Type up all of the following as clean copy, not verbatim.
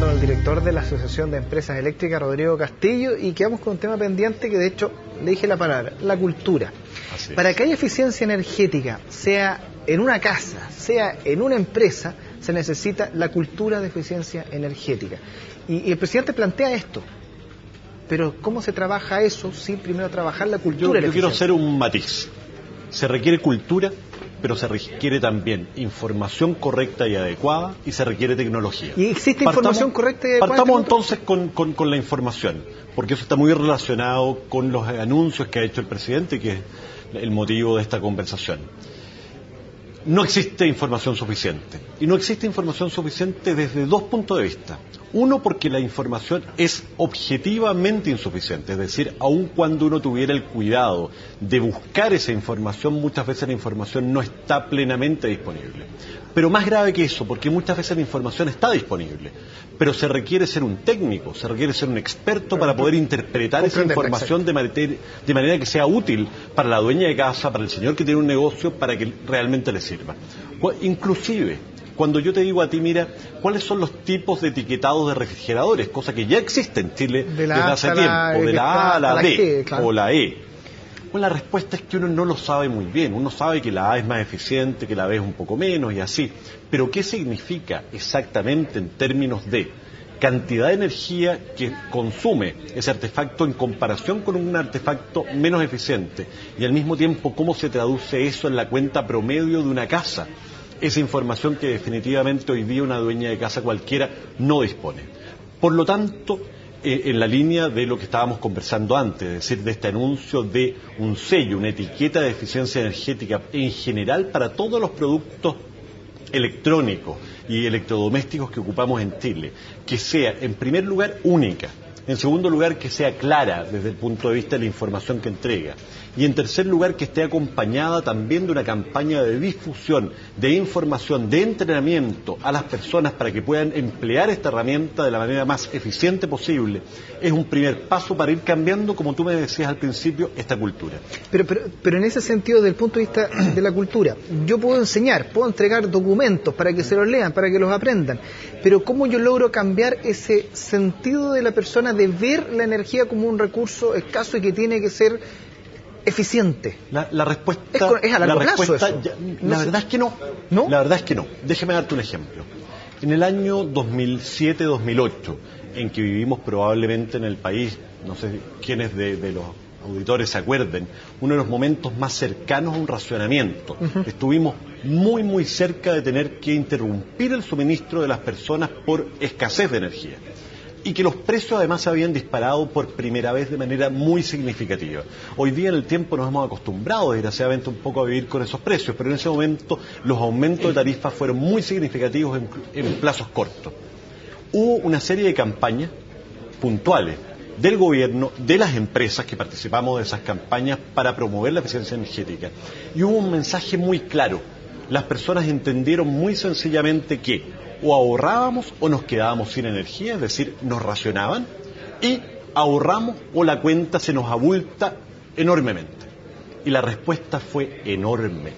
conversando con el director de la Asociación de Empresas Eléctricas, Rodrigo Castillo, y quedamos con un tema pendiente que de hecho le dije la palabra, la cultura. Para que haya eficiencia energética, sea en una casa, sea en una empresa, se necesita la cultura de eficiencia energética. Y el presidente plantea esto. Pero ¿cómo se trabaja eso sin primero trabajar la cultura? Yo quiero hacer un matiz. Se requiere cultura, pero se requiere también información correcta y adecuada, y se requiere tecnología. ¿Y existe información correcta y adecuada? Partamos entonces con la información, porque eso está muy relacionado con los anuncios que ha hecho el presidente, que es el motivo de esta conversación. No existe información suficiente, y no existe información suficiente desde dos puntos de vista. Uno, porque la información es objetivamente insuficiente, es decir, aun cuando uno tuviera el cuidado de buscar esa información, muchas veces la información no está plenamente disponible. Pero más grave que eso, porque muchas veces la información está disponible, pero se requiere ser un técnico, se requiere ser un experto para poder interpretar esa información de manera que sea útil para la dueña de casa, para el señor que tiene un negocio, para que realmente le sirva. Inclusive, cuando yo te digo a ti, mira, ¿cuáles son los tipos de etiquetados de refrigeradores? Cosa que ya existe en Chile desde hace tiempo, de la A a la D o la E. Pues la respuesta es que uno no lo sabe muy bien. Uno sabe que la A es más eficiente, que la B es un poco menos y así. Pero ¿qué significa exactamente en términos de cantidad de energía que consume ese artefacto en comparación con un artefacto menos eficiente? Y al mismo tiempo, ¿cómo se traduce eso en la cuenta promedio de una casa? Esa información que definitivamente hoy día una dueña de casa cualquiera no dispone. Por lo tanto, en la línea de lo que estábamos conversando antes, es decir, de este anuncio de un sello, una etiqueta de eficiencia energética en general para todos los productos electrónicos y electrodomésticos que ocupamos en Chile, que sea, en primer lugar, única, en segundo lugar, que sea clara desde el punto de vista de la información que entrega, y en tercer lugar, que esté acompañada también de una campaña de difusión, de información, de entrenamiento a las personas para que puedan emplear esta herramienta de la manera más eficiente posible. Es un primer paso para ir cambiando, como tú me decías al principio, esta cultura. Pero en ese sentido, desde el punto de vista de la cultura, yo puedo enseñar, puedo entregar documentos para que se los lean, para que los aprendan, pero ¿cómo yo logro cambiar ese sentido de la persona de ver la energía como un recurso escaso y que tiene que ser eficiente? La respuesta es a largo plazo eso. La verdad es que no. ¿No? La verdad es que no. Déjame darte un ejemplo. En el año 2007-2008, en que vivimos probablemente en el país, no sé quiénes de los auditores se acuerden, uno de los momentos más cercanos a un racionamiento. Estuvimos muy, muy cerca de tener que interrumpir el suministro de las personas por escasez de energía. Y que los precios además se habían disparado por primera vez de manera muy significativa. Hoy día en el tiempo nos hemos acostumbrado desgraciadamente un poco a vivir con esos precios, pero en ese momento los aumentos de tarifas fueron muy significativos en plazos cortos. Hubo una serie de campañas puntuales del gobierno, de las empresas que participamos de esas campañas para promover la eficiencia energética. Y hubo un mensaje muy claro. Las personas entendieron muy sencillamente que o ahorrábamos o nos quedábamos sin energía, es decir, nos racionaban, y ahorramos o la cuenta se nos abulta enormemente. Y la respuesta fue enorme.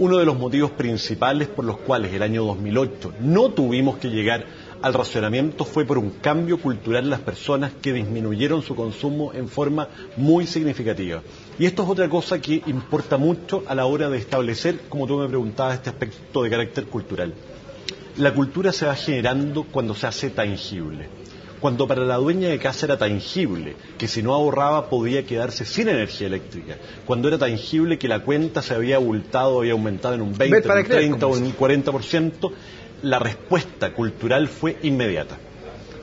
Uno de los motivos principales por los cuales el año 2008 no tuvimos que llegar al racionamiento fue por un cambio cultural en las personas que disminuyeron su consumo en forma muy significativa. Y esto es otra cosa que importa mucho a la hora de establecer, como tú me preguntabas, este aspecto de carácter cultural. La cultura se va generando cuando se hace tangible. Cuando para la dueña de casa era tangible que si no ahorraba podía quedarse sin energía eléctrica. Cuando era tangible que la cuenta se había abultado, había aumentado en un 20, un 30 o en un 40%, la respuesta cultural fue inmediata.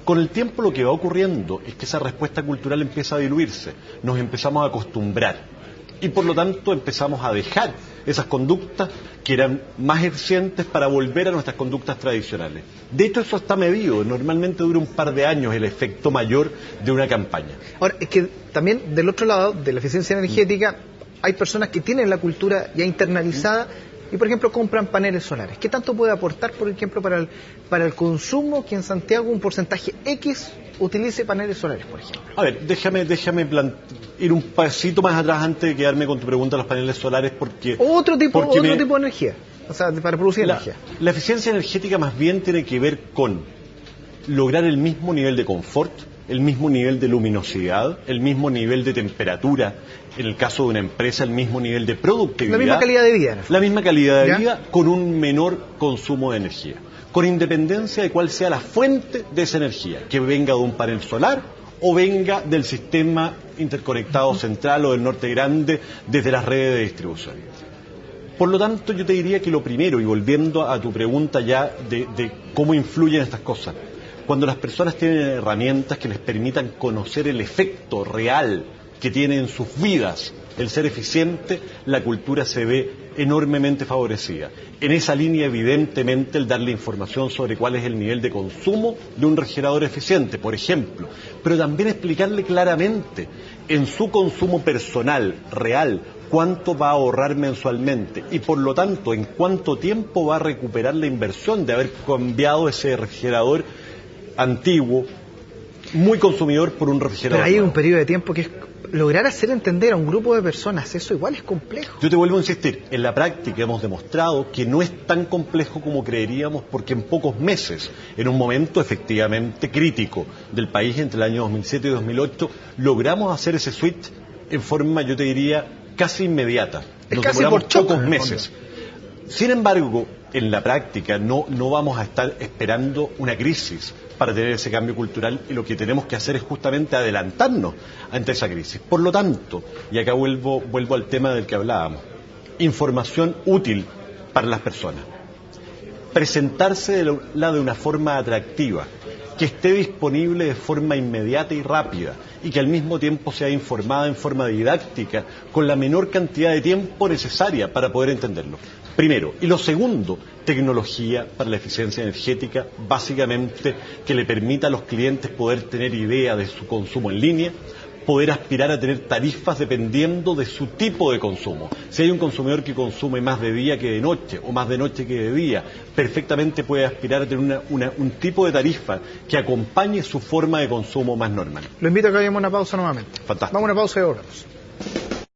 Con el tiempo lo que va ocurriendo es que esa respuesta cultural empieza a diluirse. Nos empezamos a acostumbrar. Y por lo tanto empezamos a dejar esas conductas que eran más eficientes para volver a nuestras conductas tradicionales. De hecho, eso está medido. Normalmente dura un par de años el efecto mayor de una campaña. Ahora, es que también del otro lado, de la eficiencia energética, hay personas que tienen la cultura ya internalizada y, por ejemplo, compran paneles solares. ¿Qué tanto puede aportar, por ejemplo, para el consumo que en Santiago un porcentaje X utilice paneles solares, por ejemplo? A ver, déjame ir un pasito más atrás antes de quedarme con tu pregunta de los paneles solares, porque... Otro tipo de energía, o sea, para producir energía. La eficiencia energética más bien tiene que ver con lograr el mismo nivel de confort, el mismo nivel de luminosidad, el mismo nivel de temperatura, en el caso de una empresa, el mismo nivel de productividad. La misma calidad de vida. La misma calidad de vida con un menor consumo de energía, con independencia de cuál sea la fuente de esa energía, que venga de un panel solar o venga del sistema interconectado central o del norte grande desde las redes de distribución. Por lo tanto, yo te diría que lo primero, y volviendo a tu pregunta ya de cómo influyen estas cosas, cuando las personas tienen herramientas que les permitan conocer el efecto real que tiene en sus vidas el ser eficiente, la cultura se ve enormemente favorecida. En esa línea, evidentemente, el darle información sobre cuál es el nivel de consumo de un refrigerador eficiente, por ejemplo, pero también explicarle claramente en su consumo personal, real, cuánto va a ahorrar mensualmente y, por lo tanto, en cuánto tiempo va a recuperar la inversión de haber cambiado ese refrigerador antiguo, muy consumidor, por un refrigerador. Pero hay un periodo de tiempo que es lograr hacer entender a un grupo de personas, eso igual es complejo. Yo te vuelvo a insistir, en la práctica hemos demostrado que no es tan complejo como creeríamos, porque en pocos meses, en un momento efectivamente crítico del país entre el año 2007 y 2008, logramos hacer ese switch en forma, yo te diría, casi inmediata. Nos demoramos pocos meses. Sin embargo, en la práctica no vamos a estar esperando una crisis para tener ese cambio cultural, y lo que tenemos que hacer es justamente adelantarnos ante esa crisis. Por lo tanto, y acá vuelvo al tema del que hablábamos, información útil para las personas. Presentarse de una forma atractiva, que esté disponible de forma inmediata y rápida, y que al mismo tiempo sea informada en forma didáctica, con la menor cantidad de tiempo necesaria para poder entenderlo. Primero. Y lo segundo, tecnología para la eficiencia energética, básicamente que le permita a los clientes poder tener idea de su consumo en línea, poder aspirar a tener tarifas dependiendo de su tipo de consumo. Si hay un consumidor que consume más de día que de noche, o más de noche que de día, perfectamente puede aspirar a tener un tipo de tarifa que acompañe su forma de consumo más normal. Lo invito a que hagamos una pausa nuevamente. Fantástico. Vamos a una pausa y volvemos.